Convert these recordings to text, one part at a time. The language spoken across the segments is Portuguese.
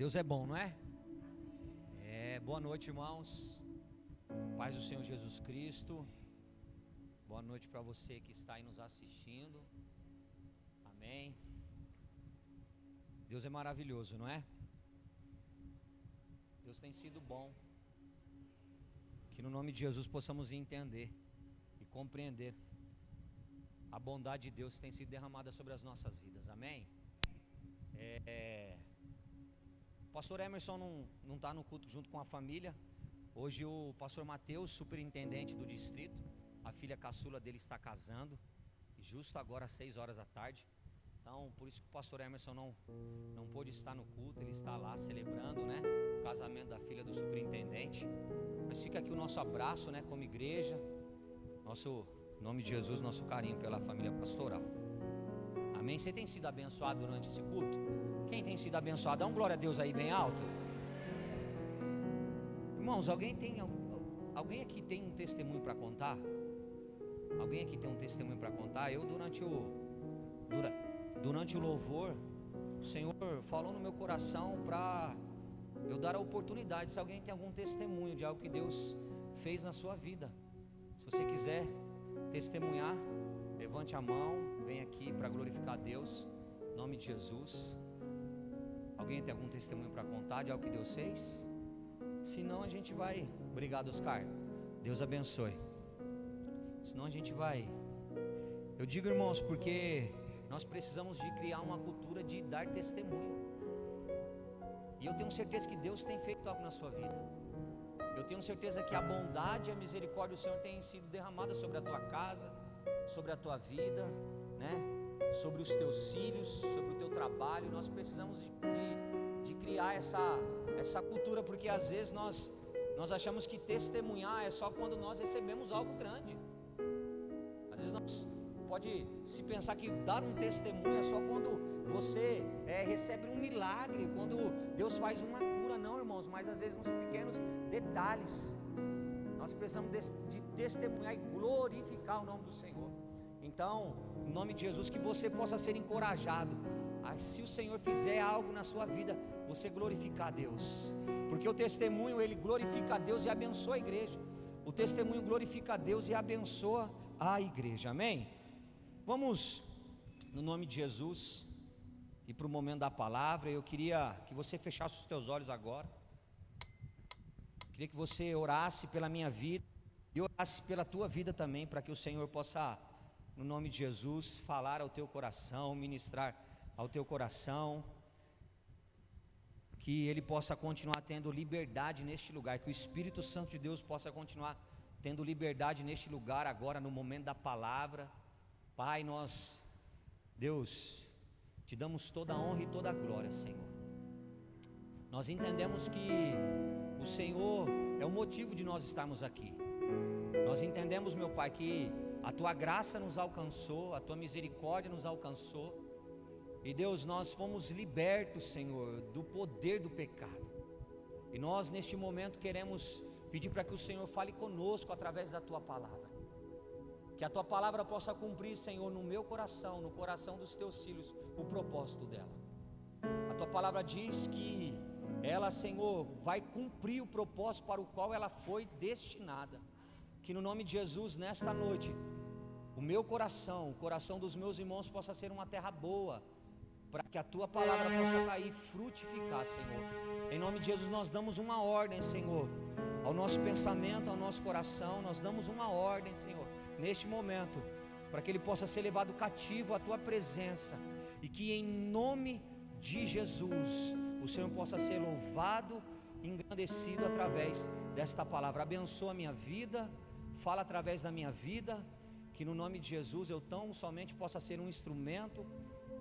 Deus é bom, não é? Boa noite, irmãos. Paz do Senhor Jesus Cristo. Boa noite para você que está aí nos assistindo. Amém. Deus é maravilhoso, não é? Deus tem sido bom. Que no nome de Jesus possamos entender e compreender a bondade de Deus que tem sido derramada sobre as nossas vidas. Amém? O pastor Emerson não está no culto junto com a família. Hoje o pastor Mateus, superintendente do distrito, a filha caçula dele está casando, justo agora às 6 horas da tarde. Então, por isso que o pastor Emerson não pôde estar no culto. Ele está lá celebrando, né, o casamento da filha do superintendente. Mas fica aqui o nosso abraço, né, como igreja, em nome de Jesus, nosso carinho pela família pastoral. Amém? Você tem sido abençoado durante esse culto? Quem tem sido abençoado? Dá um glória a Deus aí bem alto. Irmãos, alguém aqui tem um testemunho para contar? Alguém aqui tem um testemunho para contar? Eu durante o louvor, o Senhor falou no meu coração para eu dar a oportunidade. Se alguém tem algum testemunho de algo que Deus fez na sua vida, se você quiser testemunhar, levante a mão, vem aqui para glorificar a Deus, em nome de Jesus. Alguém tem algum testemunho para contar de algo que Deus fez? Senão a gente vai. Obrigado, Oscar. Deus abençoe. Senão a gente vai. Eu digo, irmãos, porque nós precisamos de criar uma cultura de dar testemunho. E eu tenho certeza que Deus tem feito algo na sua vida. Eu tenho certeza que a bondade e a misericórdia do Senhor têm sido derramadas sobre a tua casa, sobre a tua vida, né? Sobre os teus filhos, sobre o teu trabalho. Nós precisamos de criar essa cultura, porque às vezes nós achamos que testemunhar é só quando nós recebemos algo grande. Às vezes nós pode se pensar que dar um testemunho é só quando você recebe um milagre, quando Deus faz uma cura. Não, irmãos, mas às vezes nos pequenos detalhes nós precisamos de testemunhar e glorificar o nome do Senhor. Então, em nome de Jesus, que você possa ser encorajado. Se o Senhor fizer algo na sua vida, você glorificar a Deus, porque o testemunho, ele glorifica a Deus e abençoa a igreja. O testemunho glorifica a Deus e abençoa a igreja. Amém? Vamos, no nome de Jesus, ir para o momento da palavra. Eu queria que você fechasse os teus olhos agora. Queria que você orasse pela minha vida e orasse pela tua vida também, para que o Senhor possa, no nome de Jesus, falar ao teu coração, ministrar ao teu coração, que Ele possa continuar tendo liberdade neste lugar, que o Espírito Santo de Deus possa continuar tendo liberdade neste lugar agora, no momento da palavra. Pai, nós, Deus, te damos toda a honra e toda a glória, Senhor. Nós entendemos que o Senhor é o motivo de nós estarmos aqui. Nós entendemos, meu Pai, que a tua graça nos alcançou, a tua misericórdia nos alcançou. E Deus, nós fomos libertos, Senhor, do poder do pecado. E nós neste momento queremos pedir para que o Senhor fale conosco através da tua palavra. Que a tua palavra possa cumprir, Senhor, no meu coração, no coração dos teus filhos, o propósito dela. A tua palavra diz que ela, Senhor, vai cumprir o propósito para o qual ela foi destinada. Que no nome de Jesus, nesta noite, o meu coração, o coração dos meus irmãos possa ser uma terra boa, para que a tua palavra possa cair e frutificar, Senhor. Em nome de Jesus nós damos uma ordem, Senhor, ao nosso pensamento, ao nosso coração. Nós damos uma ordem, Senhor, neste momento, para que ele possa ser levado cativo à tua presença, e que em nome de Jesus o Senhor possa ser louvado, engrandecido através desta palavra. Abençoa a minha vida, fala através da minha vida, que no nome de Jesus eu tão somente possa ser um instrumento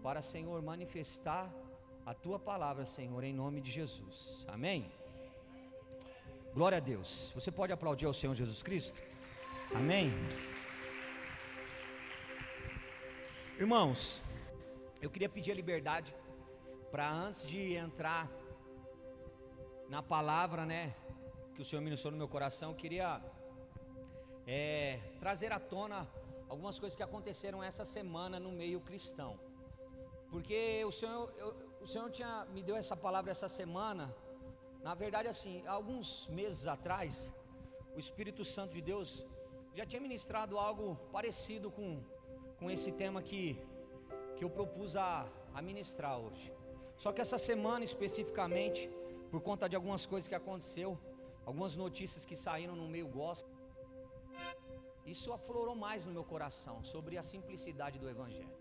para, Senhor, manifestar a tua palavra, Senhor, em nome de Jesus. Amém? Glória a Deus. Você pode aplaudir ao Senhor Jesus Cristo? Amém? Irmãos, eu queria pedir a liberdade para, antes de entrar na palavra, né, que o Senhor ministrou no meu coração, eu queria trazer à tona algumas coisas que aconteceram essa semana no meio cristão. Porque o o Senhor me deu essa palavra essa semana. Na verdade, assim, alguns meses atrás, o Espírito Santo de Deus já tinha ministrado algo parecido com esse tema que eu propus a ministrar hoje. Só que essa semana especificamente, por conta de algumas coisas que aconteceu, algumas notícias que saíram no meio gospel, isso aflorou mais no meu coração sobre a simplicidade do Evangelho.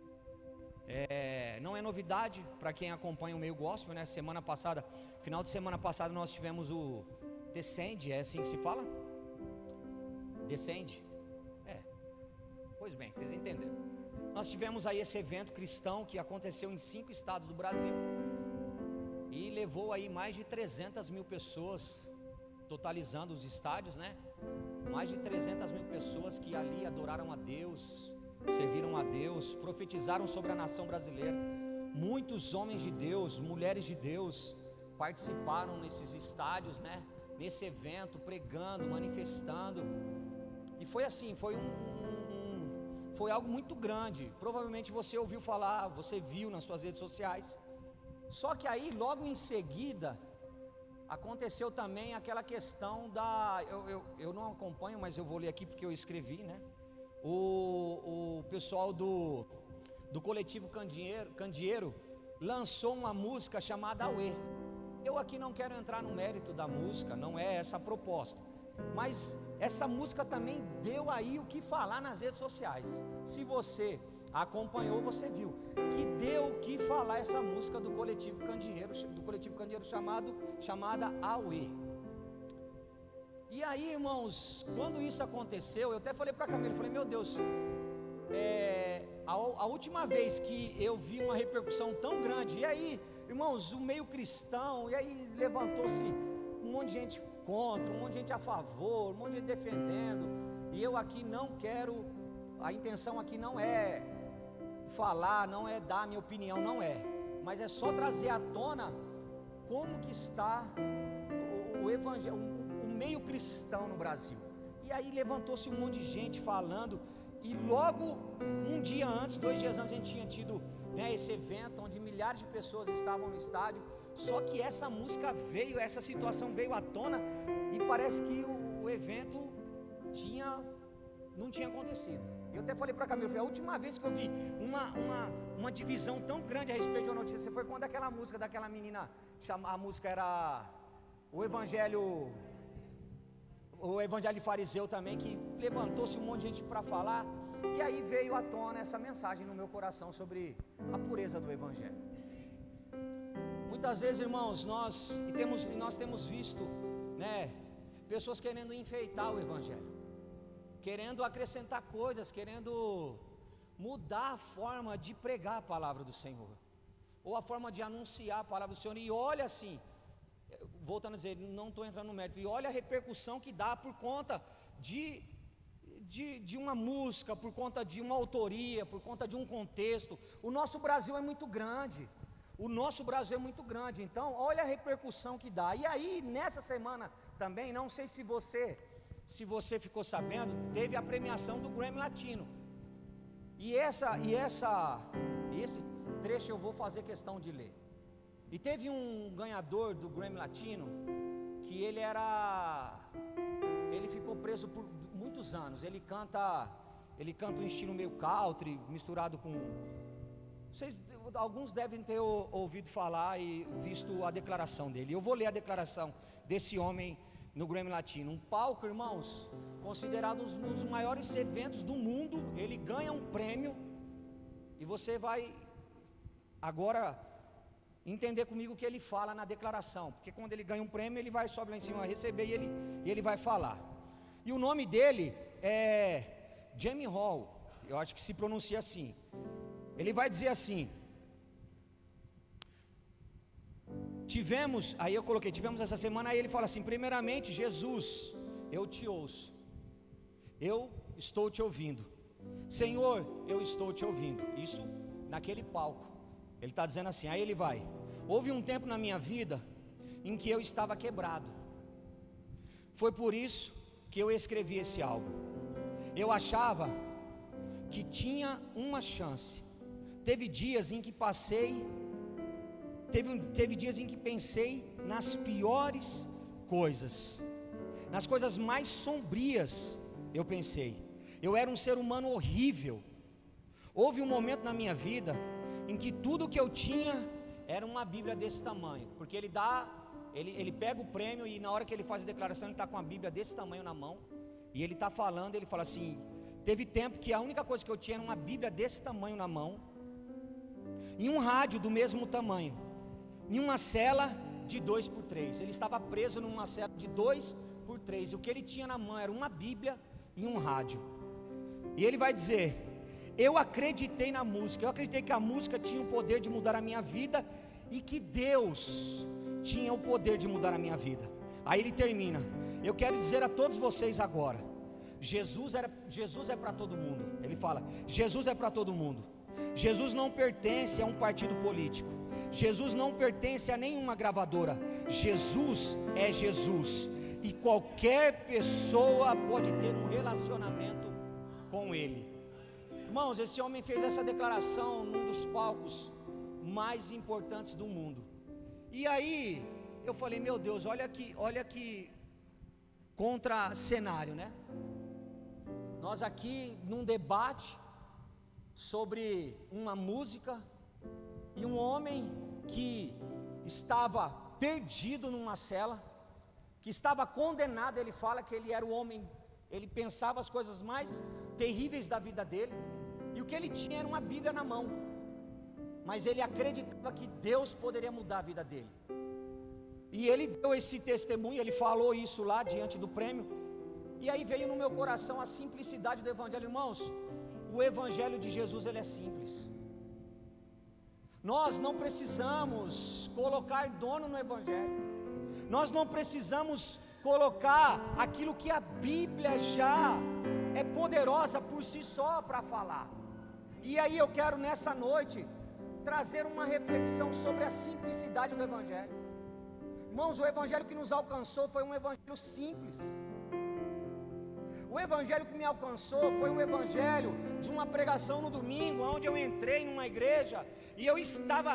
Não é novidade para quem acompanha o meio gospel, né? Semana passada, final de semana passada, nós tivemos o Descende, é assim que se fala? Descende? Pois bem, vocês entenderam. Nós tivemos aí esse evento cristão que aconteceu em 5 estados do Brasil e levou aí mais de 300 mil pessoas, totalizando os estádios, né? Mais de 300 mil pessoas que ali adoraram a Deus, serviram a Deus, profetizaram sobre a nação brasileira. Muitos homens de Deus, mulheres de Deus participaram nesses estádios, né? Nesse evento, pregando, manifestando. E foi assim, foi algo muito grande. Provavelmente você ouviu falar, você viu nas suas redes sociais. Só que aí, logo em seguida, aconteceu também aquela questão eu não acompanho, mas eu vou ler aqui porque eu escrevi, né? O pessoal do coletivo Candeeiro lançou uma música chamada Auê. Eu aqui não quero entrar no mérito da música, não é essa a proposta, mas essa música também deu aí o que falar nas redes sociais. Se você acompanhou, você viu que deu o que falar essa música do coletivo Candeeiro chamada Auê. E aí, irmãos, quando isso aconteceu, eu até falei para a Camila, falei, meu Deus, a última vez que eu vi uma repercussão tão grande, e aí, irmãos, o meio cristão, e aí levantou-se um monte de gente contra, um monte de gente a favor, um monte de gente defendendo, e eu aqui não quero, a intenção aqui não é falar, não é dar a minha opinião, não é, mas é só trazer à tona como que está o evangelho, o meio cristão no Brasil. E aí levantou-se um monte de gente falando, e logo um dia antes, 2 dias antes, a gente tinha tido, né, esse evento onde milhares de pessoas estavam no estádio. Só que essa música veio, essa situação veio à tona, e parece que o evento não tinha acontecido. Eu até falei para a Camila, foi a última vez que eu vi uma divisão tão grande a respeito de uma notícia, foi quando aquela música daquela menina, a música era o Evangelho de Fariseu também, que levantou-se um monte de gente para falar, e aí veio à tona essa mensagem no meu coração sobre a pureza do Evangelho. Muitas vezes, irmãos, nós temos visto, né, pessoas querendo enfeitar o Evangelho, querendo acrescentar coisas, querendo mudar a forma de pregar a palavra do Senhor, ou a forma de anunciar a palavra do Senhor. E olha assim, voltando a dizer, não estou entrando no mérito, e olha a repercussão que dá por conta de uma música, por conta de uma autoria, por conta de um contexto. O nosso Brasil é muito grande, então olha a repercussão que dá. E aí, nessa semana também, não sei se você ficou sabendo, teve a premiação do Grammy Latino, e esse trecho eu vou fazer questão de ler. E teve um ganhador do Grammy Latino, que ele ficou preso por muitos anos. Ele canta um estilo meio country, misturado com... Alguns devem ter ouvido falar e visto a declaração dele. Eu vou ler a declaração desse homem no Grammy Latino. Um palco, irmãos, considerado um dos maiores eventos do mundo. Ele ganha um prêmio, e você vai agora entender comigo o que ele fala na declaração, porque quando ele ganha um prêmio, ele vai sobe lá em cima receber, e ele vai falar. E o nome dele é Jamie Hall, eu acho que se pronuncia assim. Ele vai dizer assim: tivemos essa semana. Aí ele fala assim: primeiramente, Jesus, eu te ouço, eu estou te ouvindo. Senhor, eu estou te ouvindo. Isso naquele palco, ele está dizendo assim. Aí ele vai: houve um tempo na minha vida em que eu estava quebrado, foi por isso que eu escrevi esse álbum. Eu achava que tinha uma chance. Teve dias em que passei teve dias em que pensei nas piores coisas, nas coisas mais sombrias. Eu pensei, eu era um ser humano horrível. Houve um momento na minha vida em que tudo que eu tinha era uma Bíblia desse tamanho, porque ele pega o prêmio e na hora que ele faz a declaração, ele está com a Bíblia desse tamanho na mão, e ele está falando, ele fala assim: teve tempo que a única coisa que eu tinha era uma Bíblia desse tamanho na mão, e um rádio do mesmo tamanho, em uma cela de 2x3, ele estava preso numa cela de 2x3, e o que ele tinha na mão era uma Bíblia e um rádio. E ele vai dizer: eu acreditei na música, eu acreditei que a música tinha o poder de mudar a minha vida, e que Deus tinha o poder de mudar a minha vida. Aí ele termina: eu quero dizer a todos vocês agora, Jesus é para todo mundo. Ele fala: Jesus é para todo mundo. Jesus não pertence a um partido político, Jesus não pertence a nenhuma gravadora. Jesus é Jesus, e qualquer pessoa pode ter um relacionamento com Ele. Irmãos, esse homem fez essa declaração num dos palcos mais importantes do mundo. E aí eu falei: meu Deus, olha que contra cenário, né? Nós aqui num debate sobre uma música, e um homem que estava perdido numa cela, que estava condenado. Ele fala que ele era o homem, ele pensava as coisas mais terríveis da vida dele, e o que ele tinha era uma Bíblia na mão, mas ele acreditava que Deus poderia mudar a vida dele. E ele deu esse testemunho, ele falou isso lá diante do prêmio. E aí veio no meu coração a simplicidade do Evangelho. Irmãos, o Evangelho de Jesus, ele é simples. Nós não precisamos colocar dono no Evangelho, nós não precisamos colocar aquilo que a Bíblia já é poderosa por si só para falar. E aí eu quero nessa noite trazer uma reflexão sobre a simplicidade do Evangelho. Irmãos, o Evangelho que nos alcançou foi um Evangelho simples. O Evangelho que me alcançou foi um Evangelho de uma pregação no domingo, onde eu entrei numa igreja e eu estava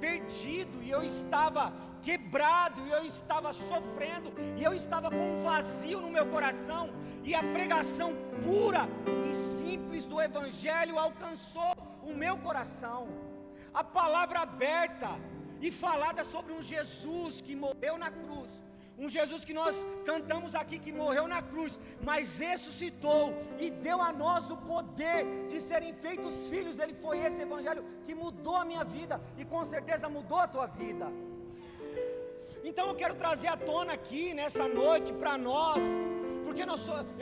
perdido, e eu estava quebrado, e eu estava sofrendo, e eu estava com um vazio no meu coração, e a pregação pura e simples do Evangelho alcançou o meu coração. A palavra aberta e falada sobre um Jesus que morreu na cruz, um Jesus que nós cantamos aqui, que morreu na cruz, mas ressuscitou e deu a nós o poder de serem feitos filhos dele. Foi esse Evangelho que mudou a minha vida, e com certeza mudou a tua vida. Então eu quero trazer à tona aqui nessa noite para nós, porque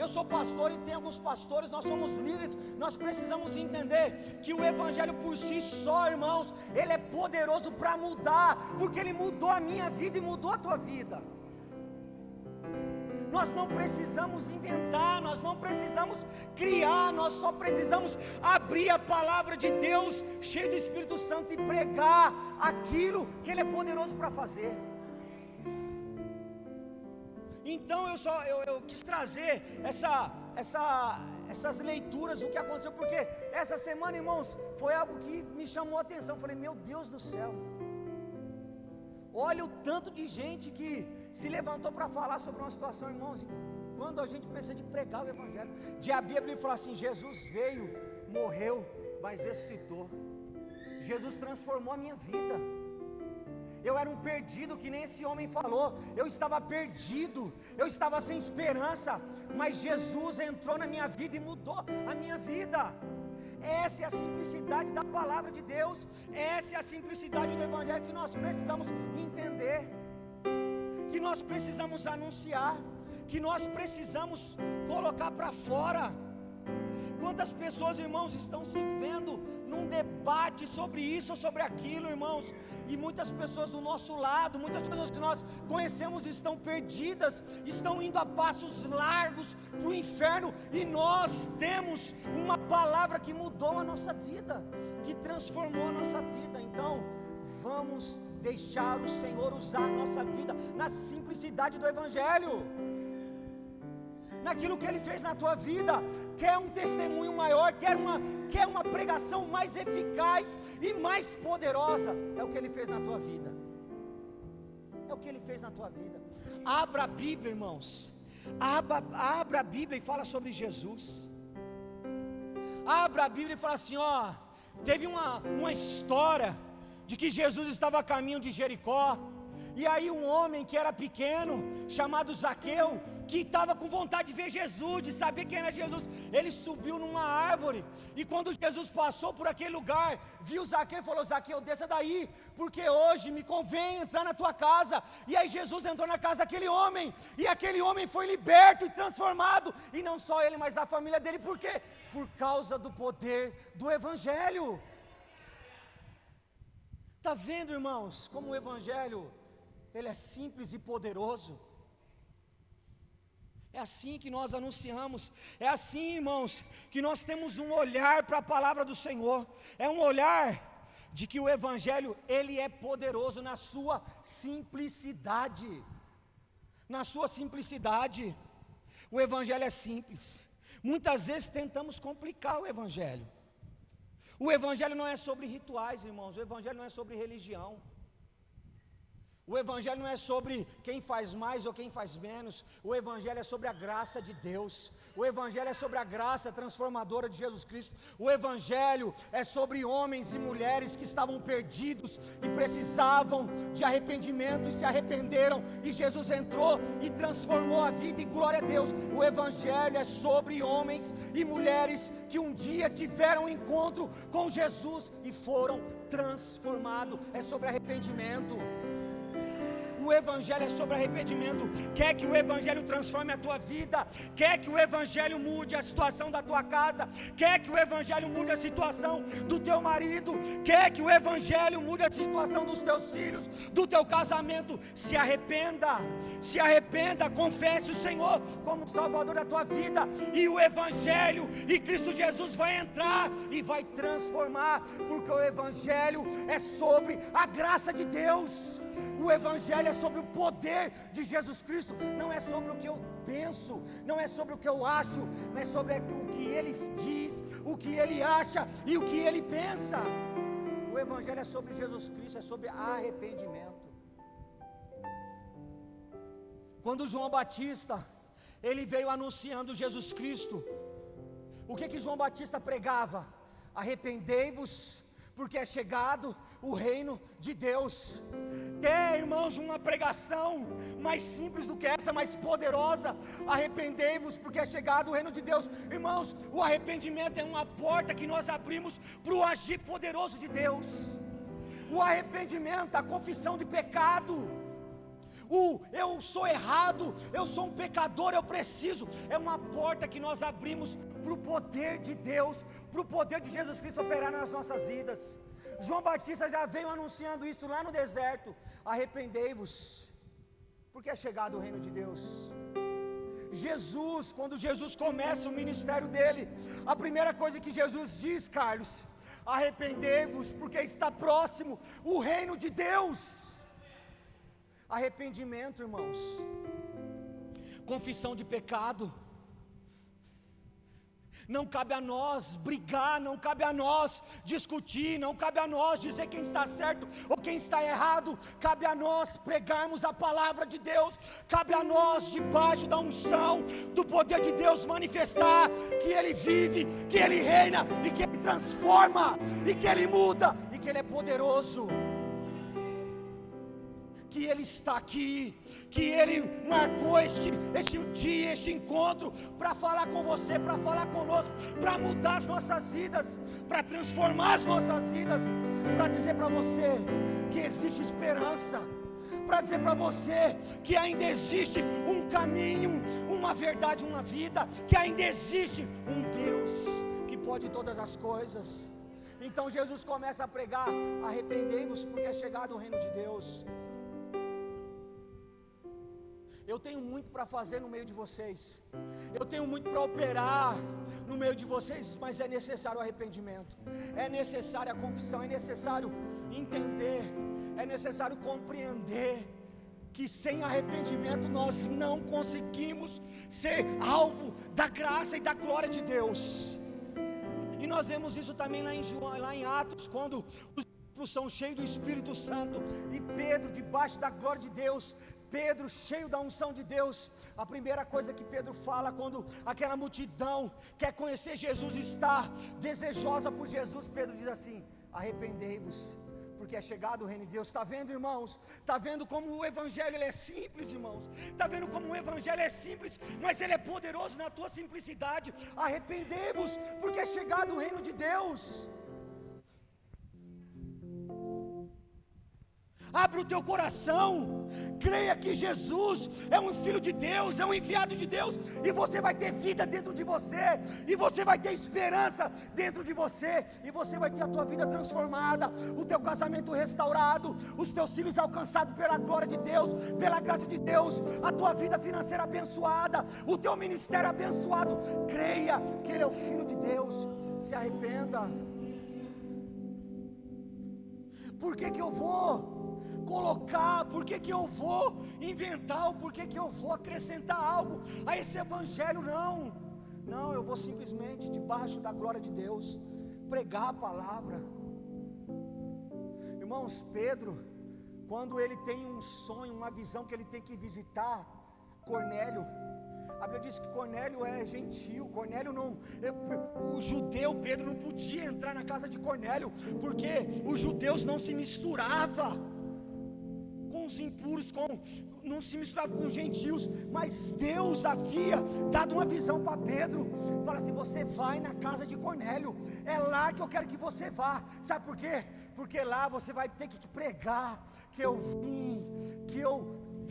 eu sou pastor e tem alguns pastores, nós somos líderes, nós precisamos entender que o Evangelho por si só, irmãos, ele é poderoso para mudar, porque ele mudou a minha vida e mudou a tua vida. Nós não precisamos inventar, nós não precisamos criar, nós só precisamos abrir a palavra de Deus, cheio do Espírito Santo, e pregar aquilo que ele é poderoso para fazer. Então eu quis trazer essas leituras, o que aconteceu, porque essa semana, irmãos, foi algo que me chamou a atenção. Eu falei: meu Deus do céu, olha o tanto de gente que se levantou para falar sobre uma situação, irmãos. Quando a gente precisa de pregar o Evangelho, de abrir a Bíblia e falar assim: Jesus veio, morreu, mas ressuscitou. Jesus transformou a minha vida. Eu era um perdido, que nem esse homem falou. Eu estava perdido, eu estava sem esperança, mas Jesus entrou na minha vida e mudou a minha vida. Essa é a simplicidade da palavra de Deus, essa é a simplicidade do Evangelho que nós precisamos entender, que nós precisamos anunciar, que nós precisamos colocar para fora. Quantas pessoas, irmãos, estão se vendo num debate sobre isso ou sobre aquilo, irmãos, e muitas pessoas do nosso lado, muitas pessoas que nós conhecemos estão perdidas, estão indo a passos largos para o inferno, e nós temos uma palavra que mudou a nossa vida, que transformou a nossa vida. Então, vamos deixar o Senhor usar a nossa vida na simplicidade do Evangelho. naquilo que Ele fez na tua vida, quer um testemunho maior, quer uma pregação mais eficaz e mais poderosa, é o que Ele fez na tua vida. É o que Ele fez na tua vida. Abra a Bíblia, irmãos. Abra a Bíblia e fala sobre Jesus. Abra a Bíblia e fala assim, ó, teve uma história de que Jesus estava a caminho de Jericó, e aí um homem que era pequeno, chamado Zaqueu, que estava com vontade de ver Jesus, de saber quem era Jesus, ele subiu numa árvore, e quando Jesus passou por aquele lugar, viu Zaqueu e falou, Zaqueu, desça daí, porque hoje me convém entrar na tua casa. E aí Jesus entrou na casa daquele homem, e aquele homem foi liberto e transformado, e não só ele, mas a família dele. Por quê? Por causa do poder do Evangelho. Está vendo, irmãos, como o Evangelho, ele é simples e poderoso? É assim que nós anunciamos, é assim, irmãos, que nós temos um olhar para a palavra do Senhor, é um olhar de que o Evangelho, ele é poderoso na sua simplicidade, o Evangelho é simples. Muitas vezes tentamos complicar o Evangelho. O Evangelho não é sobre rituais, irmãos, o Evangelho não é sobre religião. O Evangelho não é sobre quem faz mais ou quem faz menos. O Evangelho é sobre a graça de Deus. O Evangelho é sobre a graça transformadora de Jesus Cristo. O Evangelho é sobre homens e mulheres que estavam perdidos e precisavam de arrependimento e se arrependeram, e Jesus entrou e transformou a vida, e glória a Deus. O Evangelho é sobre homens e mulheres que um dia tiveram um encontro com Jesus e foram transformados. É sobre arrependimento. O Evangelho é sobre arrependimento. Quer que o Evangelho transforme a tua vida? Quer que o Evangelho mude a situação da tua casa? Quer que o Evangelho mude a situação do teu marido? Quer que o Evangelho mude a situação dos teus filhos, do teu casamento? Se arrependa, confesse o Senhor como Salvador da tua vida, e o Evangelho e Cristo Jesus vai entrar e vai transformar, porque o Evangelho é sobre a graça de Deus. O Evangelho é sobre o poder de Jesus Cristo. Não é sobre o que eu penso, não é sobre o que eu acho, não é sobre o que Ele diz, o que Ele acha e o que Ele pensa. O Evangelho é sobre Jesus Cristo, é sobre arrependimento. Quando João Batista, ele veio anunciando Jesus Cristo, o que João Batista pregava? Arrependei-vos, porque é chegado o reino de Deus. Irmãos, uma pregação mais simples do que essa, mais poderosa. Arrependei-vos, porque é chegado o reino de Deus. Irmãos, o arrependimento é uma porta que nós abrimos para o agir poderoso de Deus. O arrependimento, a confissão de pecado, eu sou errado, eu sou um pecador, eu preciso, é uma porta que nós abrimos para o poder de Deus, para o poder de Jesus Cristo operar nas nossas vidas. João Batista já veio anunciando isso lá no deserto: arrependei-vos, porque é chegado o reino de Deus. Jesus, quando Jesus começa o ministério dele, a primeira coisa que Jesus diz, Carlos: arrependei-vos, porque está próximo o reino de Deus. Arrependimento, irmãos, confissão de pecado. Não cabe a nós brigar, não cabe a nós discutir, não cabe a nós dizer quem está certo ou quem está errado. Cabe a nós pregarmos a palavra de Deus. Cabe a nós, debaixo da unção do poder de Deus, manifestar que Ele vive, que Ele reina e que Ele transforma e que Ele muda e que Ele é poderoso, que Ele está aqui, que Ele marcou este dia, este encontro, para falar com você, para falar conosco, para mudar as nossas vidas, para transformar as nossas vidas, para dizer para você que existe esperança, para dizer para você que ainda existe um caminho, uma verdade, uma vida, que ainda existe um Deus que pode todas as coisas. Então Jesus começa a pregar: arrependei-vos, porque é chegado o reino de Deus. Eu tenho muito para fazer no meio de vocês, eu tenho muito para operar no meio de vocês, mas é necessário o arrependimento, é necessária a confissão, é necessário entender, é necessário compreender que sem arrependimento nós não conseguimos ser alvo da graça e da glória de Deus. E nós vemos isso também lá em Atos, quando os discípulos são cheios do Espírito Santo e Pedro, debaixo da glória de Deus, Pedro, cheio da unção de Deus, a primeira coisa que Pedro fala quando aquela multidão quer conhecer Jesus, está desejosa por Jesus, Pedro diz assim: arrependei-vos, porque é chegado o reino de Deus. Está vendo, irmãos? Está vendo como o evangelho ele é simples, irmãos? Está vendo como o evangelho é simples, mas ele é poderoso na tua simplicidade? Arrependei-vos, porque é chegado o reino de Deus. Abre o teu coração, creia que Jesus é um filho de Deus, é um enviado de Deus, e você vai ter vida dentro de você, e você vai ter esperança dentro de você, e você vai ter a tua vida transformada, o teu casamento restaurado, os teus filhos alcançados pela glória de Deus, pela graça de Deus, a tua vida financeira abençoada, o teu ministério abençoado. Creia que Ele é o Filho de Deus, se arrependa. Por que eu vou colocar, por que eu vou inventar, por que eu vou acrescentar algo a esse evangelho? Não, eu vou simplesmente, debaixo da glória de Deus, pregar a palavra. Irmãos, Pedro, quando ele tem um sonho, uma visão que ele tem que visitar Cornélio, a Bíblia diz que Cornélio é gentil. Cornélio não, o judeu, Pedro não podia entrar na casa de Cornélio, porque os judeus não se misturavam com os impuros, não se misturava com os gentios, mas Deus havia dado uma visão para Pedro. Fala assim: você vai na casa de Cornélio, é lá que eu quero que você vá. Sabe por quê? Porque lá você vai ter que pregar que eu vim, que eu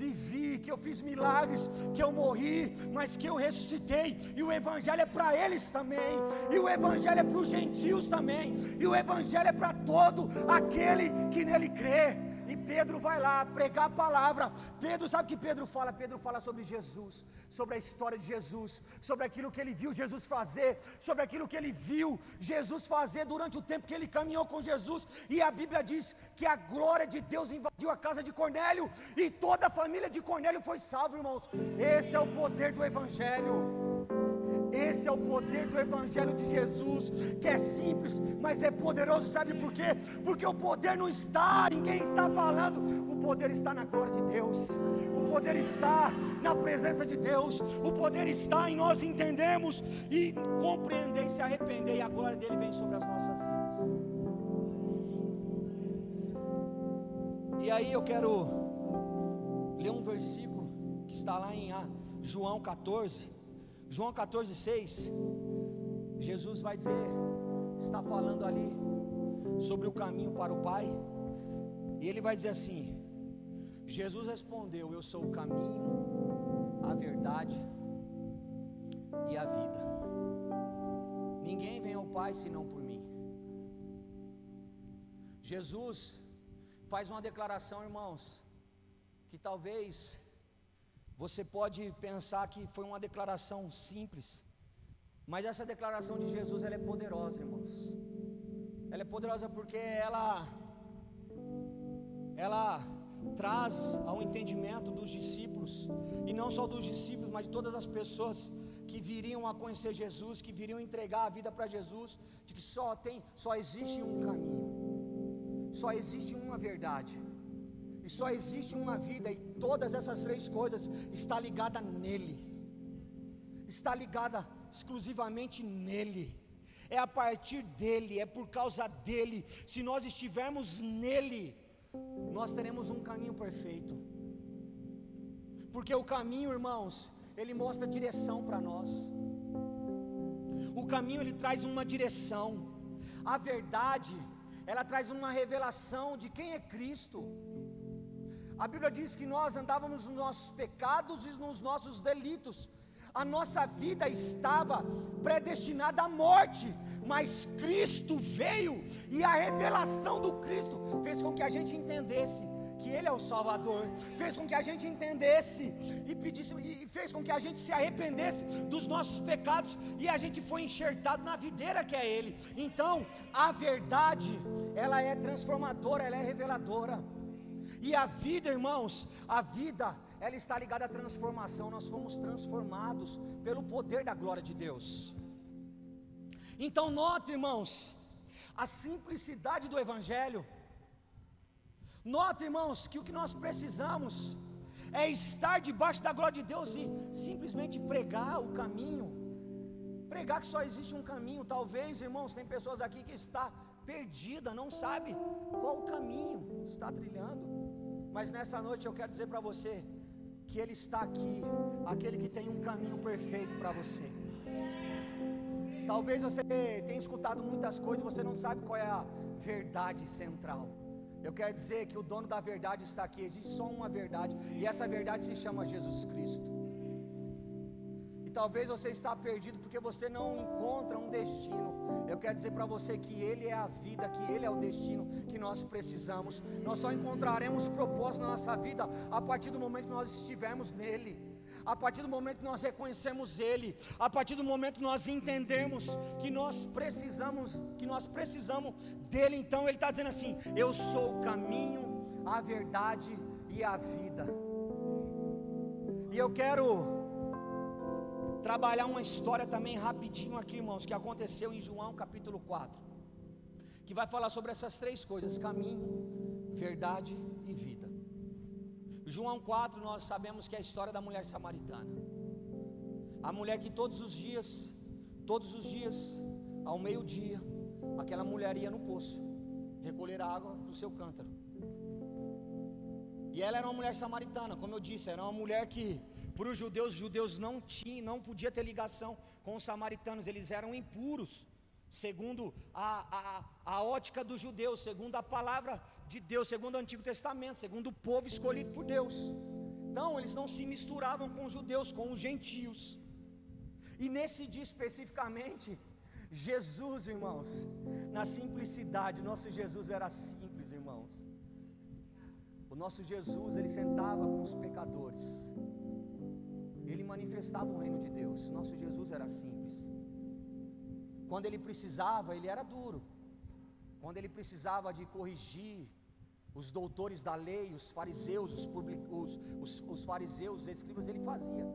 vivi, que eu fiz milagres, que eu morri, mas que eu ressuscitei. E o evangelho é para eles também, e o evangelho é para os gentios também, e o evangelho é para todo aquele que nele crê. E Pedro vai lá pregar a palavra. Pedro, sabe o que Pedro fala? Pedro fala sobre Jesus, sobre a história de Jesus, sobre aquilo que ele viu Jesus fazer, sobre aquilo que ele viu Jesus fazer durante o tempo que ele caminhou com Jesus. E a Bíblia diz que a glória de Deus invadiu a casa de Cornélio, e toda a família de Cornélio foi salva, irmãos. Esse é o poder do evangelho. Esse é o poder do evangelho de Jesus, que é simples, mas é poderoso. Sabe por quê? Porque o poder não está em quem está falando, o poder está na glória de Deus, o poder está na presença de Deus, o poder está em nós entendermos e compreender e se arrepender, e a glória dele vem sobre as nossas vidas. E aí eu quero ler um versículo que está lá em João 14. João 14,6, Jesus vai dizer, está falando ali sobre o caminho para o Pai, e ele vai dizer assim: Jesus respondeu: eu sou o caminho, a verdade e a vida. Ninguém vem ao Pai senão por mim. Jesus faz uma declaração, irmãos, que talvez você pode pensar que foi uma declaração simples, mas essa declaração de Jesus, ela é poderosa, irmãos. Ela é poderosa porque ela traz ao entendimento dos discípulos, e não só dos discípulos, mas de todas as pessoas que viriam a conhecer Jesus, que viriam entregar a vida para Jesus, de que só existe um caminho, só existe uma verdade, e só existe uma vida, e todas essas três coisas está ligada nele, está ligada exclusivamente nele. É a partir dele, é por causa dele. Se nós estivermos nele, nós teremos um caminho perfeito. Porque o caminho, irmãos, ele mostra direção para nós. O caminho, ele traz uma direção. A verdade, ela traz uma revelação de quem é Cristo. A Bíblia diz que nós andávamos nos nossos pecados e nos nossos delitos. A nossa vida estava predestinada à morte, mas Cristo veio, e a revelação do Cristo fez com que a gente entendesse que Ele é o Salvador, fez com que a gente entendesse e pedisse, e fez com que a gente se arrependesse dos nossos pecados, e a gente foi enxertado na videira que é Ele. Então, a verdade, ela é transformadora, ela é reveladora. E a vida, irmãos, a vida, ela está ligada à transformação. Nós fomos transformados pelo poder da glória de Deus. Então note, irmãos, a simplicidade do Evangelho. Note, irmãos, que o que nós precisamos é estar debaixo da glória de Deus e simplesmente pregar o caminho. Pregar que só existe um caminho. Talvez, irmãos, tem pessoas aqui que está perdida, não sabe qual o caminho está trilhando. Mas nessa noite eu quero dizer para você que Ele está aqui, aquele que tem um caminho perfeito para você. Talvez você tenha escutado muitas coisas, você não sabe qual é a verdade central. Eu quero dizer que o dono da verdade está aqui. Existe só uma verdade, e essa verdade se chama Jesus Cristo. E talvez você está perdido porque você não encontra um destino. Eu quero dizer para você que Ele é a vida, que Ele é o destino que nós precisamos. Nós só encontraremos propósito na nossa vida a partir do momento que nós estivermos nele, a partir do momento que nós reconhecemos Ele, a partir do momento que nós entendermos que nós precisamos dEle. Então Ele está dizendo assim: eu sou o caminho, a verdade e a vida. E eu quero trabalhar uma história também rapidinho aqui, irmãos, que aconteceu em João capítulo 4, que vai falar sobre essas três coisas: caminho, verdade e vida. João 4, nós sabemos que é a história da mulher samaritana. A mulher que todos os dias, ao meio-dia, aquela mulher ia no poço recolher a água do seu cântaro. E ela era uma mulher samaritana, como eu disse, era uma mulher que, para os judeus não podia ter ligação com os samaritanos, eles eram impuros, segundo a ótica dos judeus, segundo a palavra de Deus, segundo o Antigo Testamento, segundo o povo escolhido por Deus. Então eles não se misturavam com os judeus, com os gentios. E nesse dia especificamente, Jesus, irmãos, na simplicidade, nosso Jesus era simples, irmãos. O nosso Jesus, Ele sentava com os pecadores, Ele manifestava o reino de Deus. Nosso Jesus era simples. Quando Ele precisava, Ele era duro. Quando Ele precisava de corrigir os doutores da lei, os fariseus, os fariseus, os escribas, Ele fazia.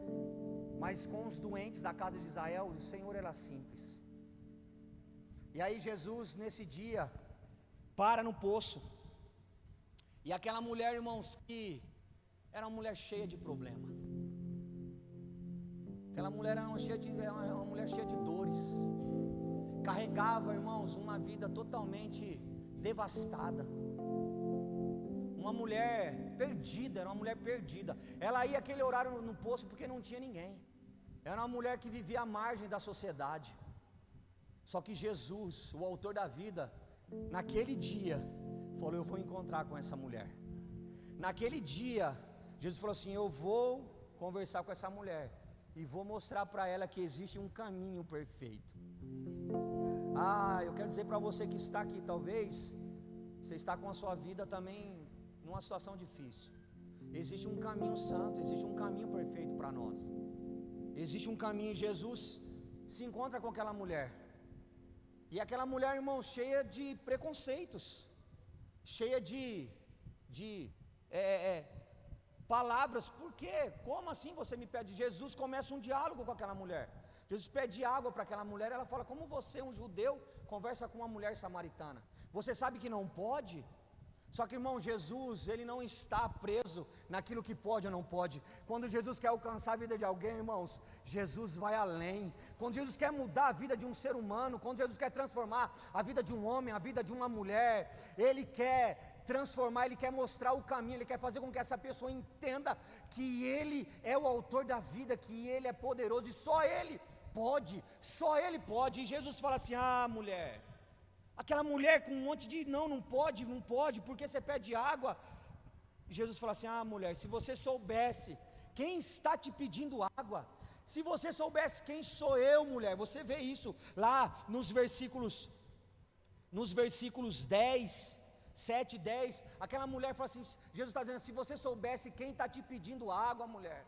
Mas com os doentes da casa de Israel, o Senhor era simples. E aí Jesus, nesse dia, para no poço. E aquela mulher, irmãos, que era uma mulher cheia de problema. Aquela mulher era uma mulher cheia de dores. Carregava, irmãos, uma vida totalmente devastada. Uma mulher perdida, era uma mulher perdida. Ela ia aquele horário no poço porque não tinha ninguém. Era uma mulher que vivia à margem da sociedade. Só que Jesus, o autor da vida, naquele dia, falou: eu vou encontrar com essa mulher. Naquele dia, Jesus falou assim: eu vou conversar com essa mulher e vou mostrar para ela que existe um caminho perfeito. Eu quero dizer para você que está aqui, talvez você está com a sua vida também numa situação difícil. Existe um caminho santo, existe um caminho perfeito para nós. Existe um caminho. Jesus se encontra com aquela mulher. E aquela mulher, irmão, cheia de preconceitos, cheia de palavras. Por quê? Como assim você me pede? Jesus começa um diálogo com aquela mulher. Jesus pede água para aquela mulher. Ela fala: como você, um judeu, conversa com uma mulher samaritana? Você sabe que não pode? Só que, irmão, Jesus, Ele não está preso naquilo que pode ou não pode. Quando Jesus quer alcançar a vida de alguém, irmãos, Jesus vai além. Quando Jesus quer mudar a vida de um ser humano, quando Jesus quer transformar a vida de um homem, a vida de uma mulher, Ele quer transformar, Ele quer mostrar o caminho, Ele quer fazer com que essa pessoa entenda que Ele é o autor da vida, que Ele é poderoso e só Ele pode. E Jesus fala assim: mulher, aquela mulher com um monte de não pode, porque você pede água. Jesus fala assim: mulher, se você soubesse quem está te pedindo água, se você soubesse quem sou eu, mulher. Você vê isso lá nos versículos 10, 7 e 10, aquela mulher fala assim, Jesus está dizendo: se você soubesse quem está te pedindo água, mulher.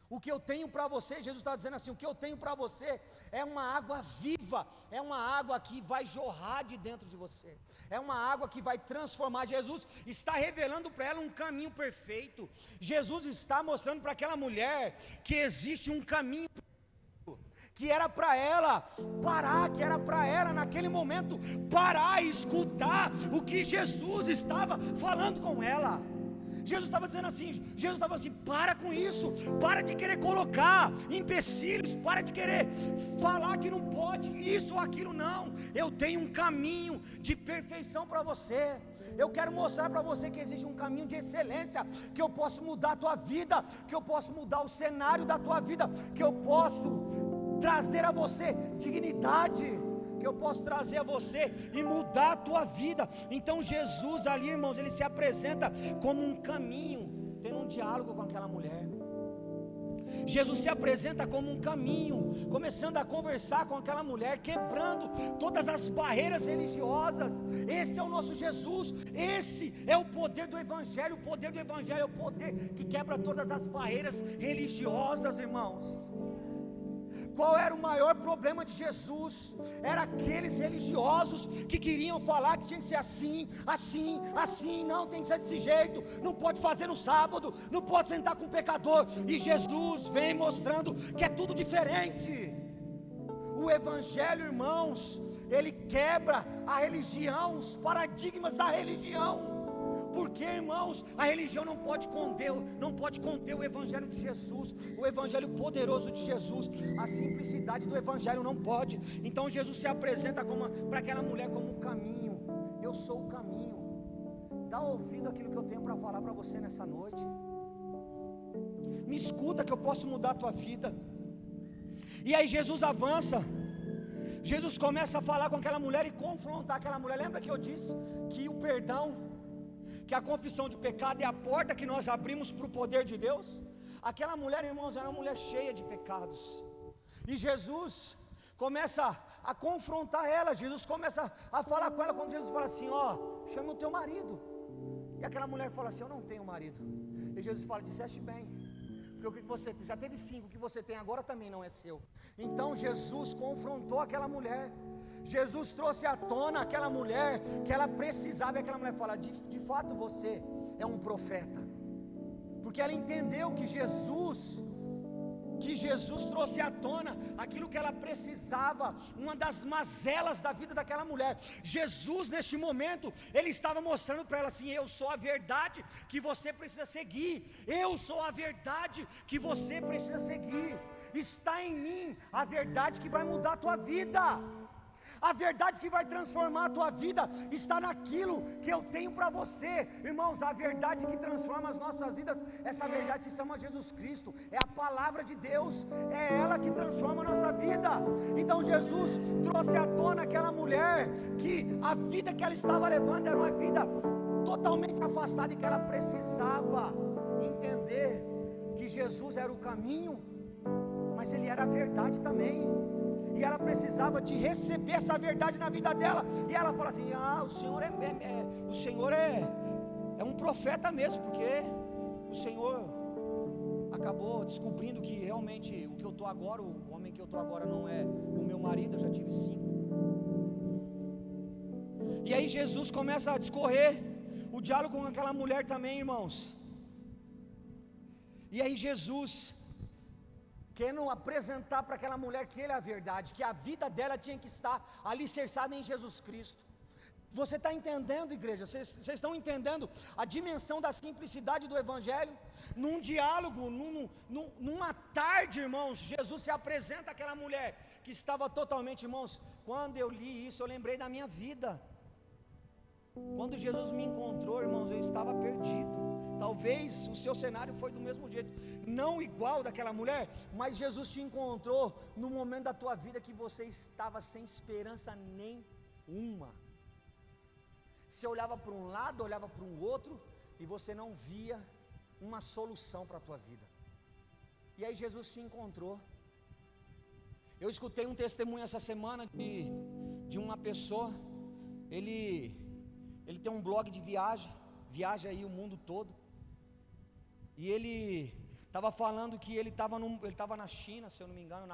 O que eu tenho para você, Jesus está dizendo assim, o que eu tenho para você é uma água viva, é uma água que vai jorrar de dentro de você, é uma água que vai transformar. Jesus está revelando para ela um caminho perfeito, Jesus está mostrando para aquela mulher que existe um caminho que era para ela parar, que era para ela naquele momento parar e escutar o que Jesus estava falando com ela. Jesus estava dizendo assim, Jesus estava assim, para com isso, para de querer colocar empecilhos, para de querer falar que não pode, isso ou aquilo, não, eu tenho um caminho de perfeição para você, eu quero mostrar para você que existe um caminho de excelência, que eu posso mudar a tua vida, que eu posso mudar o cenário da tua vida, que eu posso trazer a você dignidade, que eu posso trazer a você e mudar a tua vida. Então Jesus ali, irmãos, ele se apresenta como um caminho, tendo um diálogo com aquela mulher. Jesus se apresenta como um caminho, começando a conversar com aquela mulher, quebrando todas as barreiras religiosas. Esse é o nosso Jesus, esse é o poder do Evangelho. O poder do Evangelho é o poder que quebra todas as barreiras religiosas, irmãos. Qual era o maior problema de Jesus? Era aqueles religiosos que queriam falar que tinha que ser assim, assim, assim, não, tem que ser desse jeito, não pode fazer no sábado, não pode sentar com o pecador, e Jesus vem mostrando que é tudo diferente. O Evangelho, irmãos, ele quebra a religião, os paradigmas da religião. Porque, irmãos, a religião não pode conter o Evangelho de Jesus, o Evangelho poderoso de Jesus, a simplicidade do Evangelho não pode. Então Jesus se apresenta para aquela mulher como um caminho. Eu sou o caminho. Dá ouvido àquilo que eu tenho para falar para você nessa noite. Me escuta que eu posso mudar a tua vida. E aí Jesus avança. Jesus começa a falar com aquela mulher e confrontar aquela mulher. Lembra que eu disse que o perdão, que a confissão de pecado é a porta que nós abrimos para o poder de Deus? Aquela mulher, irmãos, era uma mulher cheia de pecados, e Jesus começa a confrontar ela. Jesus começa a falar com ela, quando Jesus fala assim, ó, chama o teu marido. E aquela mulher fala assim, eu não tenho marido. E Jesus fala, disseste bem, porque o que você já teve 5, o que você tem agora também não é seu. Então Jesus confrontou aquela mulher. Jesus trouxe à tona aquela mulher que ela precisava, e aquela mulher fala, de fato você é um profeta, porque ela entendeu que Jesus trouxe à tona aquilo que ela precisava, uma das mazelas da vida daquela mulher. Jesus neste momento, ele estava mostrando para ela assim, eu sou a verdade que você precisa seguir, eu sou a verdade que você precisa seguir, está em mim a verdade que vai mudar a tua vida. A verdade que vai transformar a tua vida está naquilo que eu tenho para você. Irmãos, a verdade que transforma as nossas vidas, essa verdade se chama Jesus Cristo, é a palavra de Deus, é ela que transforma a nossa vida. Então Jesus trouxe à tona aquela mulher que a vida que ela estava levando era uma vida totalmente afastada, e que ela precisava entender que Jesus era o caminho, mas ele era a verdade também. E ela precisava de receber essa verdade na vida dela. E ela fala assim, o Senhor é um profeta mesmo, porque o Senhor acabou descobrindo que realmente o que eu estou agora, o homem que eu estou agora não é o meu marido, eu já tive 5. E aí Jesus começa a discorrer o diálogo com aquela mulher também, irmãos. E aí Jesus, querendo apresentar para aquela mulher que ele é a verdade, que a vida dela tinha que estar alicerçada em Jesus Cristo. Você está entendendo, igreja? Vocês estão entendendo a dimensão da simplicidade do Evangelho? Num diálogo, numa tarde, irmãos, Jesus se apresenta àquela mulher que estava totalmente, irmãos, quando eu li isso, eu lembrei da minha vida. Quando Jesus me encontrou, irmãos, eu estava perdido. Talvez o seu cenário foi do mesmo jeito, não igual daquela mulher, mas Jesus te encontrou no momento da tua vida que você estava sem esperança nenhuma. Você olhava para um lado, olhava para um outro, e você não via uma solução para a tua vida. E aí Jesus te encontrou. Eu escutei um testemunho essa semana de uma pessoa. Ele tem um blog de viaja aí o mundo todo. E ele estava falando que ele estava na China, se eu não me engano,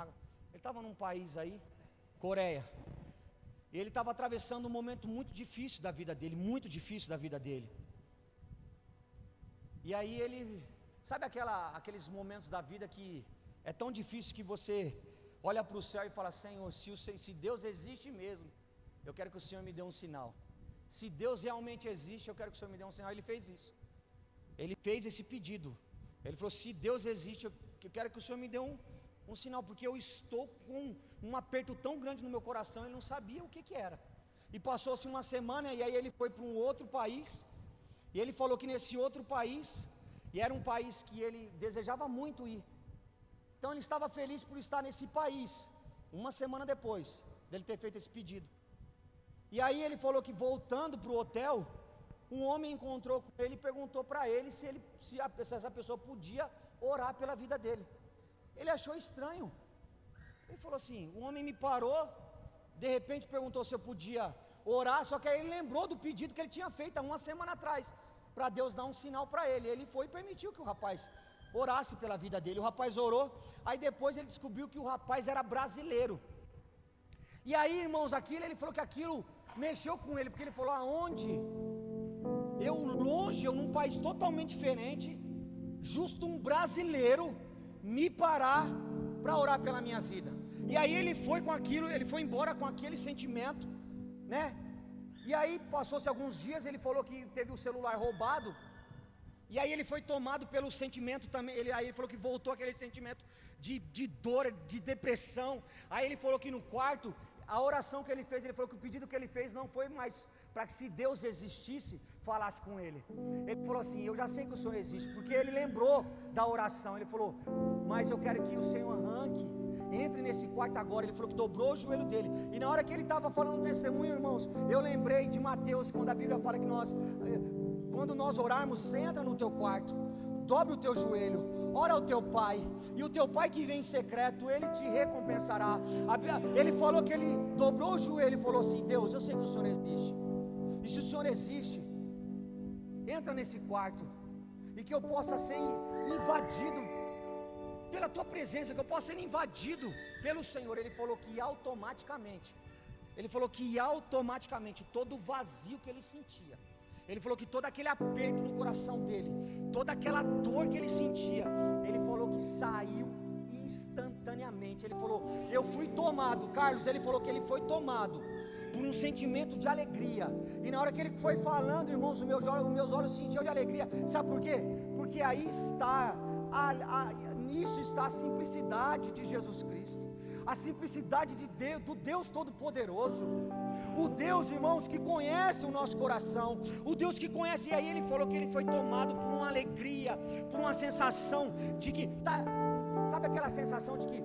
ele estava num país aí, Coreia. E ele estava atravessando um momento muito difícil da vida dele, muito difícil da vida dele. E aí ele, sabe aqueles momentos da vida que é tão difícil que você olha para o céu e fala: Senhor, se Deus existe mesmo, eu quero que o Senhor me dê um sinal. Se Deus realmente existe, eu quero que o Senhor me dê um sinal. Ele fez isso. Ele fez esse pedido. Ele falou: se Deus existe, eu quero que o Senhor me dê um sinal, porque eu estou com um aperto tão grande no meu coração. Ele não sabia o que era. E passou-se uma semana, e aí ele foi para um outro país, e ele falou que nesse outro país, e era um país que ele desejava muito ir, então ele estava feliz por estar nesse país, uma semana depois dele ter feito esse pedido. E aí ele falou que voltando para o hotel, um homem encontrou com ele e perguntou para ele se essa pessoa podia orar pela vida dele. Ele achou estranho. Ele falou assim, um homem me parou, de repente perguntou se eu podia orar, só que aí ele lembrou do pedido que ele tinha feito há uma semana atrás, para Deus dar um sinal para ele. Ele foi e permitiu que o rapaz orasse pela vida dele. O rapaz orou, aí depois ele descobriu que o rapaz era brasileiro. E aí, irmãos, ele falou que aquilo mexeu com ele, porque ele falou: aonde eu longe, eu num país totalmente diferente, justo um brasileiro me parar para orar pela minha vida. E aí ele foi com aquilo, ele foi embora com aquele sentimento, né? E aí passou-se alguns dias, ele falou que teve o celular roubado, e aí ele foi tomado pelo sentimento também. Aí ele falou que voltou aquele sentimento de dor, de depressão. Aí ele falou que no quarto, a oração que ele fez, ele falou que o pedido que ele fez não foi mais para que, se Deus existisse, falasse com ele. Ele falou assim: eu já sei que o Senhor existe, porque ele lembrou da oração. Ele falou: mas eu quero que o Senhor arranque, entre nesse quarto agora. Ele falou que dobrou o joelho dele. E na hora que ele estava falando o testemunho, irmãos, eu lembrei de Mateus, quando a Bíblia fala que quando nós orarmos, entra no teu quarto, dobre o teu joelho, ora ao teu pai, e o teu pai que vem em secreto, ele te recompensará. Ele falou que ele dobrou o joelho e falou assim: Deus, eu sei que o Senhor existe, e se o Senhor existe, entra nesse quarto, e que eu possa ser invadido pela tua presença, que eu possa ser invadido pelo Senhor. Ele falou que automaticamente todo o vazio que ele sentia, ele falou que todo aquele aperto no coração dele, toda aquela dor que ele sentia, ele falou que saiu instantaneamente. Ele falou: eu fui tomado, Carlos, ele falou que ele foi tomado por um sentimento de alegria. E na hora que ele foi falando, irmãos, os meus olhos se encheu de alegria. Sabe por quê? Porque aí está, nisso está a simplicidade de Jesus Cristo, a simplicidade de Deus, do Deus Todo-Poderoso, o Deus, irmãos, que conhece o nosso coração, o Deus que conhece. E aí ele falou que ele foi tomado por uma alegria, por uma sensação de que, sabe aquela sensação de que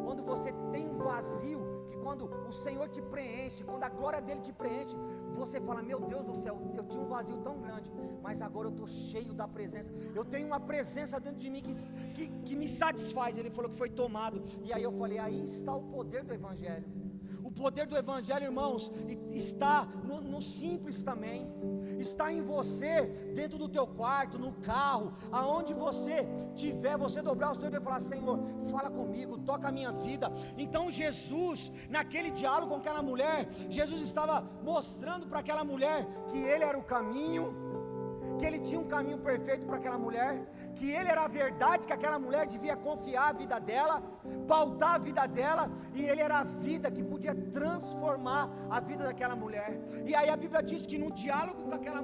quando você tem um vazio, que quando o Senhor te preenche, quando a glória dele te preenche, você fala: meu Deus do céu, eu tinha um vazio tão grande, mas agora eu estou cheio da presença, eu tenho uma presença dentro de mim que me satisfaz. Ele falou que foi tomado. E aí eu falei: aí está o poder do Evangelho. O poder do Evangelho, irmãos, está no simples também, está em você, dentro do teu quarto, no carro, aonde você tiver, você dobrar o seu dedo e falar: Senhor, fala comigo, toca a minha vida. Então Jesus, naquele diálogo com aquela mulher, Jesus estava mostrando para aquela mulher que ele era o caminho, que ele tinha um caminho perfeito para aquela mulher, que ele era a verdade, que aquela mulher devia confiar a vida dela, pautar a vida dela, e ele era a vida que podia transformar a vida daquela mulher. E aí a Bíblia diz que no diálogo com aquela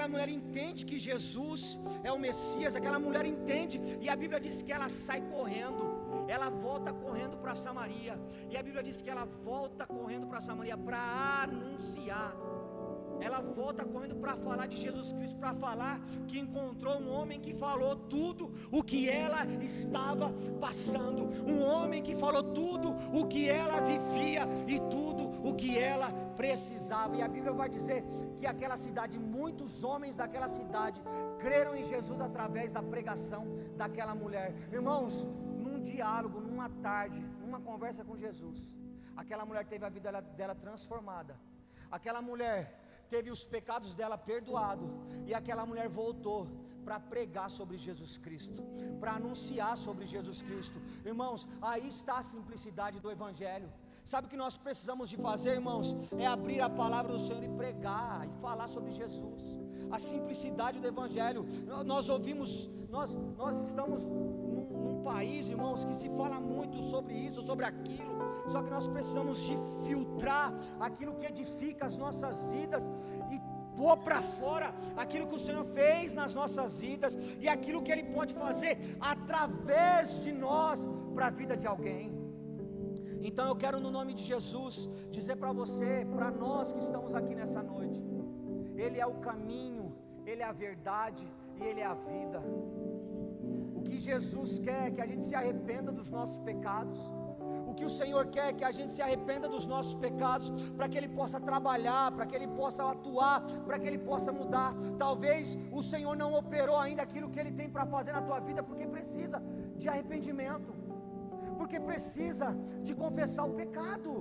mulher entende que Jesus é o Messias, aquela mulher entende, e a Bíblia diz que ela sai correndo, ela volta correndo para Samaria, e a Bíblia diz que ela volta correndo para Samaria para anunciar. Ela volta correndo para falar de Jesus Cristo, para falar que encontrou um homem que falou tudo o que ela estava passando, um homem que falou tudo o que ela vivia e tudo o que ela precisava. E a Bíblia vai dizer que aquela cidade, muitos homens daquela cidade creram em Jesus através da pregação daquela mulher. Irmãos, num diálogo, numa tarde, numa conversa com Jesus, aquela mulher teve a vida dela transformada. Aquela mulher teve os pecados dela perdoados, e aquela mulher voltou para pregar sobre Jesus Cristo, para anunciar sobre Jesus Cristo. Irmãos, aí está a simplicidade do Evangelho. Sabe o que nós precisamos de fazer, irmãos? É abrir a palavra do Senhor e pregar, e falar sobre Jesus. A simplicidade do Evangelho. Nós ouvimos, nós estamos num país, irmãos, que se fala muito sobre isso, sobre aquilo. Só que nós precisamos de filtrar aquilo que edifica as nossas vidas e pôr para fora aquilo que o Senhor fez nas nossas vidas e aquilo que Ele pode fazer através de nós para a vida de alguém. Então eu quero, no nome de Jesus, dizer para você, para nós que estamos aqui nessa noite: Ele é o caminho, Ele é a verdade e Ele é a vida. O que Jesus quer é que a gente se arrependa dos nossos pecados. O que o Senhor quer é que a gente se arrependa dos nossos pecados, para que Ele possa trabalhar, para que Ele possa atuar, para que Ele possa mudar. Talvez o Senhor não operou ainda aquilo que Ele tem para fazer na tua vida, porque precisa de arrependimento, porque precisa de confessar o pecado,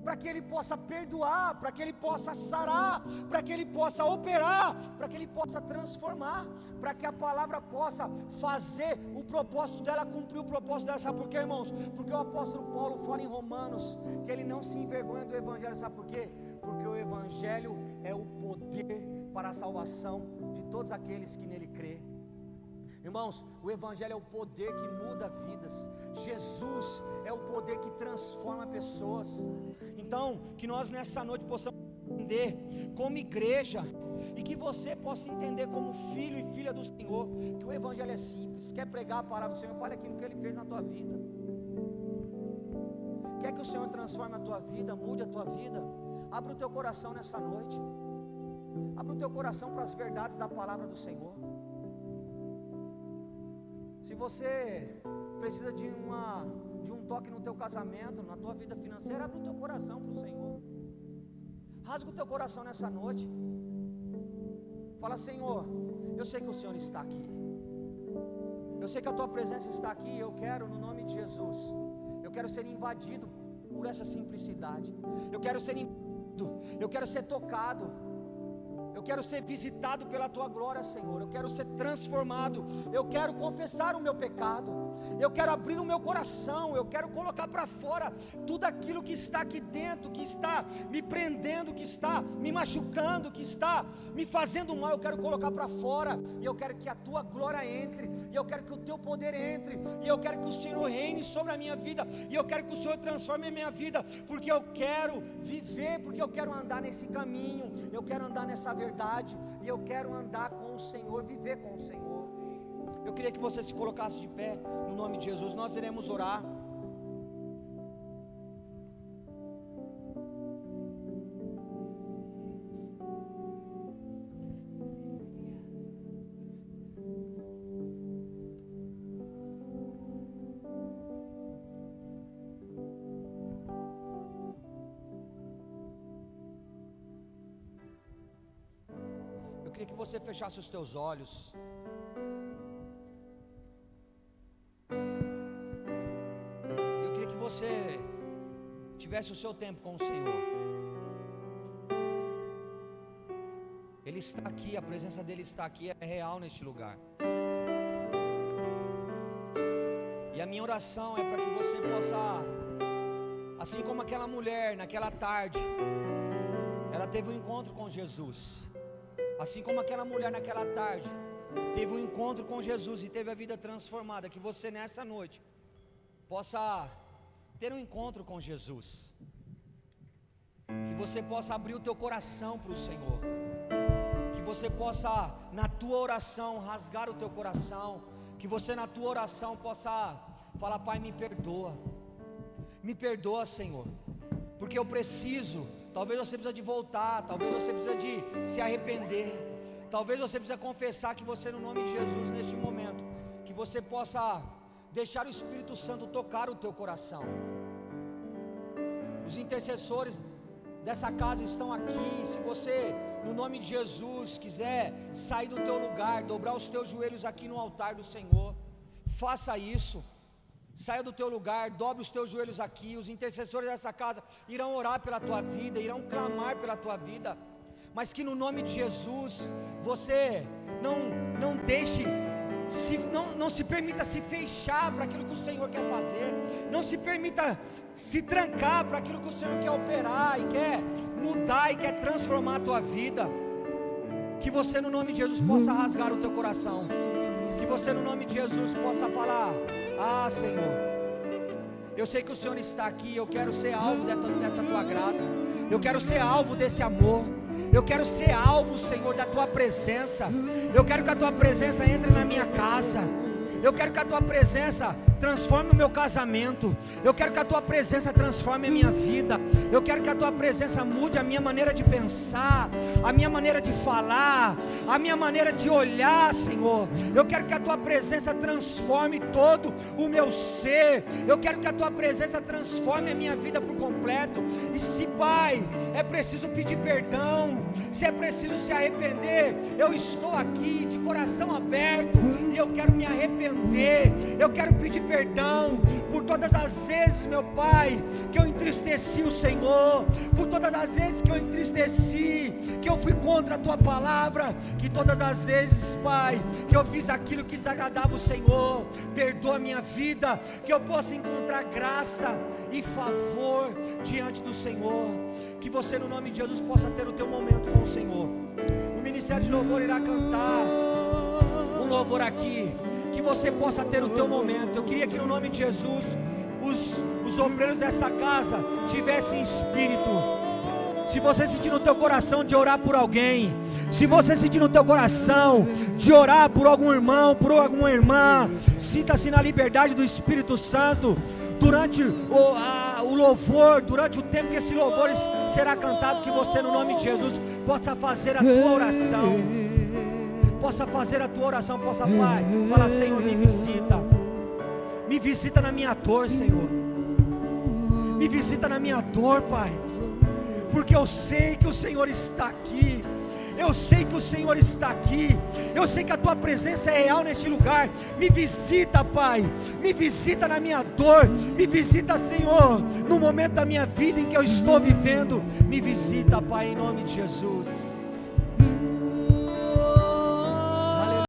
para que Ele possa perdoar, para que Ele possa sarar, para que Ele possa operar, para que Ele possa transformar, para que a palavra possa fazer o propósito dela, cumprir o propósito dela. Sabe por quê, irmãos? Porque o apóstolo Paulo fala em Romanos que ele não se envergonha do Evangelho. Sabe por quê? Porque o Evangelho é o poder para a salvação de todos aqueles que nele crê. Irmãos, o Evangelho é o poder que muda vidas. Jesus é o poder que transforma pessoas. Então, que nós nessa noite possamos entender como igreja, e que você possa entender como filho e filha do Senhor, que o Evangelho é simples. Quer pregar a palavra do Senhor? Fale aquilo que Ele fez na tua vida. Quer que o Senhor transforme a tua vida, mude a tua vida? Abra o teu coração nessa noite. Abra o teu coração para as verdades da palavra do Senhor. Se você precisa de um toque no teu casamento, na tua vida financeira, abre o teu coração para o Senhor. Rasga o teu coração nessa noite. Fala: Senhor, eu sei que o Senhor está aqui. Eu sei que a tua presença está aqui. Eu quero, no nome de Jesus, eu quero ser invadido por essa simplicidade. Eu quero ser invadido, eu quero ser tocado. Eu quero ser visitado pela tua glória, Senhor. Eu quero ser transformado. Eu quero confessar o meu pecado. Eu quero abrir o meu coração. Eu quero colocar para fora tudo aquilo que está aqui dentro, que está me prendendo, que está me machucando, que está me fazendo mal. Eu quero colocar para fora. E eu quero que a tua glória entre. E eu quero que o teu poder entre. E eu quero que o Senhor reine sobre a minha vida. E eu quero que o Senhor transforme a minha vida. Porque eu quero viver, porque eu quero andar nesse caminho. Eu quero andar nessa verdade. E eu quero andar com o Senhor, viver com o Senhor. Eu queria que você se colocasse de pé, no nome de Jesus. Nós iremos orar. Eu queria que você fechasse os teus olhos. Eu queria que você tivesse o seu tempo com o Senhor. Ele está aqui, a presença dele está aqui, é real neste lugar. E a minha oração é para que você possa, assim como aquela mulher naquela tarde, ela teve um encontro com Jesus. Assim como aquela mulher naquela tarde teve um encontro com Jesus e teve a vida transformada, que você nessa noite possa ter um encontro com Jesus, que você possa abrir o teu coração para o Senhor, que você possa na tua oração rasgar o teu coração, que você na tua oração possa falar: Pai, me perdoa, Senhor, porque eu preciso. Talvez você precisa de voltar, talvez você precisa de se arrepender, talvez você precisa confessar que você, no nome de Jesus, neste momento, que você possa deixar o Espírito Santo tocar o teu coração. Os intercessores dessa casa estão aqui. Se você, no nome de Jesus, quiser sair do teu lugar, dobrar os teus joelhos aqui no altar do Senhor, faça isso. Saia do teu lugar, dobre os teus joelhos aqui. Os intercessores dessa casa irão orar pela tua vida, irão clamar pela tua vida. mas que no nome de Jesus, você não deixe, não se permita se fechar para aquilo que o Senhor quer fazer, não se permita se trancar para aquilo que o Senhor quer operar e quer mudar e quer transformar a tua vida. Que você no nome de Jesus possa rasgar o teu coração, que você no nome de Jesus possa falar: ah, Senhor, eu sei que o Senhor está aqui, eu quero ser alvo dessa tua graça, eu quero ser alvo desse amor, eu quero ser alvo, Senhor, da tua presença. Eu quero que a tua presença entre na minha casa, eu quero que a tua presença transforme o meu casamento, eu quero que a tua presença transforme a minha vida, eu quero que a tua presença mude a minha maneira de pensar, a minha maneira de falar, a minha maneira de olhar, Senhor. Eu quero que a tua presença transforme todo o meu ser, eu quero que a tua presença transforme a minha vida por completo. E se, Pai, é preciso pedir perdão, se é preciso se arrepender, eu estou aqui de coração aberto e eu quero me arrepender, eu quero pedir perdão por todas as vezes, meu Pai, que eu entristeci o Senhor, por todas as vezes que eu entristeci, que eu fui contra a tua palavra, que todas as vezes, Pai, que eu fiz aquilo que desagradava o Senhor. Perdoa a minha vida, que eu possa encontrar graça e favor diante do Senhor. Que você no nome de Jesus possa ter o teu momento com o Senhor. O Ministério de Louvor irá cantar um louvor aqui, que você possa ter o teu momento. Eu queria que no nome de Jesus os obreiros dessa casa tivessem espírito. Se você sentir no teu coração de orar por alguém, se você sentir no teu coração de orar por algum irmão, por alguma irmã, sinta-se na liberdade do Espírito Santo durante o louvor, durante o tempo que esse louvor será cantado, que você no nome de Jesus possa fazer a tua oração, possa fazer a tua oração, possa, Pai, falar: Senhor, me visita na minha dor, Senhor, me visita na minha dor, Pai, porque eu sei que o Senhor está aqui, eu sei que o Senhor está aqui, eu sei que a tua presença é real neste lugar. Me visita, Pai, me visita na minha dor, me visita, Senhor, no momento da minha vida em que eu estou vivendo, me visita, Pai, em nome de Jesus.